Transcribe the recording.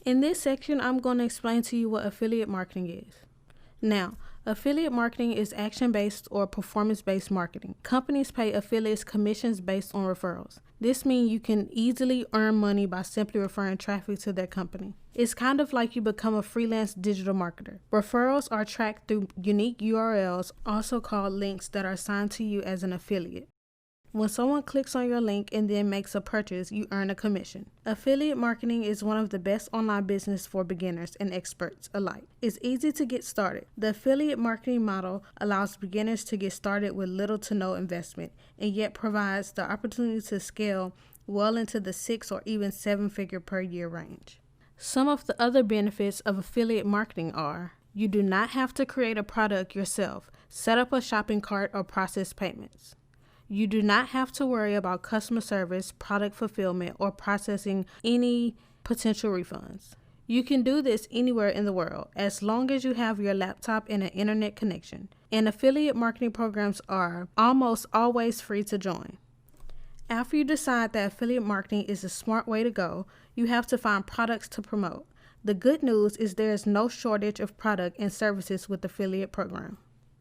In this section, I'm going to explain to you what affiliate marketing is. Now, affiliate marketing is action-based or performance-based marketing. Companies pay affiliates commissions based on referrals. This means you can easily earn money by simply referring traffic to their company. It's kind of like you become a freelance digital marketer. Referrals are tracked through unique URLs, also called links, that are assigned to you as an affiliate. When someone clicks on your link and then makes a purchase, you earn a commission. Affiliate marketing is one of the best online business for beginners and experts alike. It's easy to get started. The affiliate marketing model allows beginners to get started with little to no investment, and yet provides the opportunity to scale well into the 6 or even 7-figure per year range. Some of the other benefits of affiliate marketing are: you do not have to create a product yourself, set up a shopping cart, or process payments. You do not have to worry about customer service, product fulfillment, or processing any potential refunds. You can do this anywhere in the world as long as you have your laptop and an internet connection. And affiliate marketing programs are almost always free to join. After you decide that affiliate marketing is a smart way to go, you have to find products to promote. The good news is there is no shortage of product and services with affiliate program.